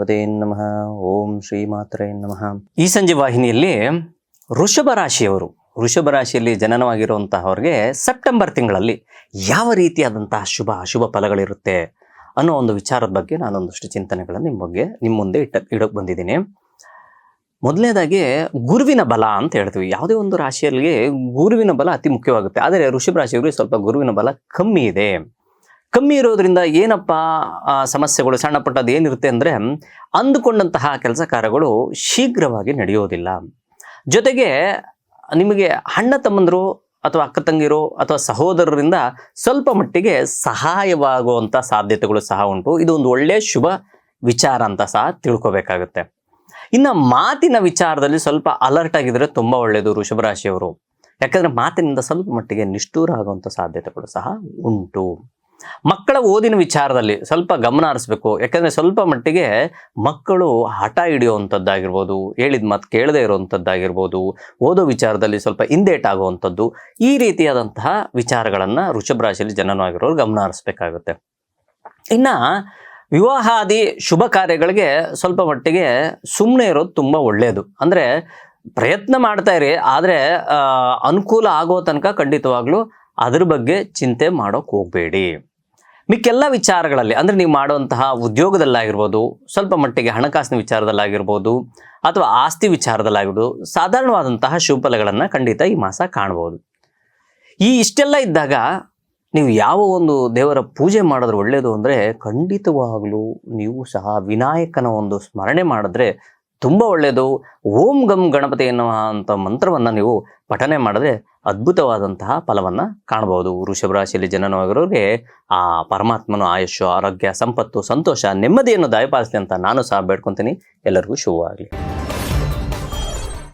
ಗಣಪತೆ ನಮಃ. ಓಂ ಶ್ರೀ ಮಾತ್ರೇ ನಮಃ. ಈ ಸಂಜೆ ವಾಹಿನಿಯಲ್ಲಿ ವೃಷಭ ರಾಶಿಯಲ್ಲಿ ಜನನವಾಗಿರುವಂತಹವ್ರಿಗೆ ಸೆಪ್ಟೆಂಬರ್ ತಿಂಗಳಲ್ಲಿ ಯಾವ ರೀತಿಯಾದಂತಹ ಶುಭ ಅಶುಭ ಫಲಗಳಿರುತ್ತೆ ಅನ್ನೋ ಒಂದು ವಿಚಾರದ ಬಗ್ಗೆ ನಾನೊಂದಷ್ಟು ಚಿಂತನೆಗಳನ್ನು ನಿಮ್ಮ ಮುಂದೆ ಇಡಕ್ಕೆ ಬಂದಿದ್ದೀನಿ. ಮೊದಲನೇದಾಗಿ ಗುರುವಿನ ಬಲ ಅಂತ ಹೇಳ್ತೀವಿ. ಯಾವುದೇ ಒಂದು ರಾಶಿಯಲ್ಲಿ ಗುರುವಿನ ಬಲ ಅತಿ ಮುಖ್ಯವಾಗುತ್ತೆ. ಆದರೆ ವೃಷಭ ರಾಶಿಯವರಿಗೆ ಸ್ವಲ್ಪ ಗುರುವಿನ ಬಲ ಕಮ್ಮಿ ಇದೆ. ಕಮ್ಮಿ ಇರೋದ್ರಿಂದ ಏನಪ್ಪ ಸಮಸ್ಯೆಗಳು ಸಣ್ಣ ಪಟ್ಟದ್ದು ಏನಿರುತ್ತೆ ಅಂದರೆ, ಅಂದುಕೊಂಡಂತಹ ಕೆಲಸ ಕಾರ್ಯಗಳು ಶೀಘ್ರವಾಗಿ ನಡೆಯೋದಿಲ್ಲ. ಜೊತೆಗೆ ನಿಮಗೆ ಅಣ್ಣ ತಮ್ಮಂದರು ಅಥವಾ ಅಕ್ಕ ತಂಗಿರು ಅಥವಾ ಸಹೋದರರಿಂದ ಸ್ವಲ್ಪ ಮಟ್ಟಿಗೆ ಸಹಾಯವಾಗುವಂಥ ಸಾಧ್ಯತೆಗಳು ಸಹ ಉಂಟು. ಇದು ಒಂದು ಒಳ್ಳೆಯ ಶುಭ ವಿಚಾರ ಅಂತ ಸಹ ತಿಳ್ಕೊಬೇಕಾಗುತ್ತೆ. ಇನ್ನು ಮಾತಿನ ವಿಚಾರದಲ್ಲಿ ಸ್ವಲ್ಪ ಅಲರ್ಟ್ ಆಗಿದ್ರೆ ತುಂಬ ಒಳ್ಳೆಯದು ವೃಷಭ ರಾಶಿಯವರು. ಯಾಕಂದರೆ ಮಾತಿನಿಂದ ಸ್ವಲ್ಪ ಮಟ್ಟಿಗೆ ನಿಷ್ಠೂರ ಆಗುವಂಥ ಸಾಧ್ಯತೆಗಳು ಸಹ ಉಂಟು. ಮಕ್ಕಳ ಓದಿನ ವಿಚಾರದಲ್ಲಿ ಸ್ವಲ್ಪ ಗಮನ ಹರಿಸ್ಬೇಕು. ಯಾಕಂದರೆ ಸ್ವಲ್ಪ ಮಟ್ಟಿಗೆ ಮಕ್ಕಳು ಹಠ ಹಿಡಿಯುವಂಥದ್ದಾಗಿರ್ಬೋದು, ಹೇಳಿದ ಮಾತು ಕೇಳದೇ ಇರುವಂಥದ್ದಾಗಿರ್ಬೋದು, ಓದೋ ವಿಚಾರದಲ್ಲಿ ಸ್ವಲ್ಪ ಹಿಂದೇಟ್ ಆಗುವಂಥದ್ದು, ಈ ರೀತಿಯಾದಂತಹ ವಿಚಾರಗಳನ್ನು ವೃಷಭ ರಾಶಿಯಲ್ಲಿ ಜನನವಾಗಿರೋರು ಗಮನ ಹರಿಸ್ಬೇಕಾಗುತ್ತೆ. ಇನ್ನು ವಿವಾಹಾದಿ ಶುಭ ಕಾರ್ಯಗಳಿಗೆ ಸ್ವಲ್ಪ ಮಟ್ಟಿಗೆ ಸುಮ್ಮನೆ ಇರೋದು ತುಂಬ ಒಳ್ಳೆಯದು. ಅಂದರೆ ಪ್ರಯತ್ನ ಮಾಡ್ತಾ ಇರಿ, ಆದರೆ ಅನುಕೂಲ ಆಗೋ ತನಕ ಖಂಡಿತವಾಗ್ಲೂ ಅದ್ರ ಬಗ್ಗೆ ಚಿಂತೆ ಮಾಡೋಕೆ ಹೋಗಬೇಡಿ. ಮಿಕ್ಕೆಲ್ಲ ವಿಚಾರಗಳಲ್ಲಿ ಅಂದರೆ ನೀವು ಮಾಡುವಂತಹ ಉದ್ಯೋಗದಲ್ಲಾಗಿರ್ಬೋದು, ಸ್ವಲ್ಪ ಮಟ್ಟಿಗೆ ಹಣಕಾಸಿನ ವಿಚಾರದಲ್ಲಾಗಿರ್ಬೋದು, ಅಥವಾ ಆಸ್ತಿ ವಿಚಾರದಲ್ಲಾಗಿರ್ಬೋದು, ಸಾಧಾರಣವಾದಂತಹ ಶುಭ ಫಲಗಳನ್ನು ಖಂಡಿತ ಈ ಮಾಸ ಕಾಣ್ಬೋದು. ಇಷ್ಟೆಲ್ಲ ಇದ್ದಾಗ ನೀವು ಯಾವ ಒಂದು ದೇವರ ಪೂಜೆ ಮಾಡಿದ್ರೆ ಒಳ್ಳೆಯದು ಅಂದರೆ, ಖಂಡಿತವಾಗಲೂ ನೀವು ಸಹ ವಿನಾಯಕನ ಒಂದು ಸ್ಮರಣೆ ಮಾಡಿದ್ರೆ ತುಂಬ ಒಳ್ಳೆಯದು. ಓಂ ಗಂ ಗಣಪತಿ ಎನ್ನುವ ಅಂತ ಮಂತ್ರವನ್ನು ನೀವು ಪಠನೆ ಮಾಡಿದ್ರೆ ಅದ್ಭುತವಾದಂತಹ ಫಲವನ್ನು ಕಾಣಬಹುದು. ವೃಷಭ ರಾಶಿಯಲ್ಲಿ ಜನನವಾಗಿರೋರಿಗೆ ಆ ಪರಮಾತ್ಮನು ಆಯುಷ್ಯ, ಆರೋಗ್ಯ, ಸಂಪತ್ತು, ಸಂತೋಷ, ನೆಮ್ಮದಿಯನ್ನು ದಯಪಾಲಿಸಲಿ ಅಂತ ನಾನು ಸಹ ಬೇಡ್ಕೊತೀನಿ. ಎಲ್ಲರಿಗೂ ಶುಭವಾಗಲಿ.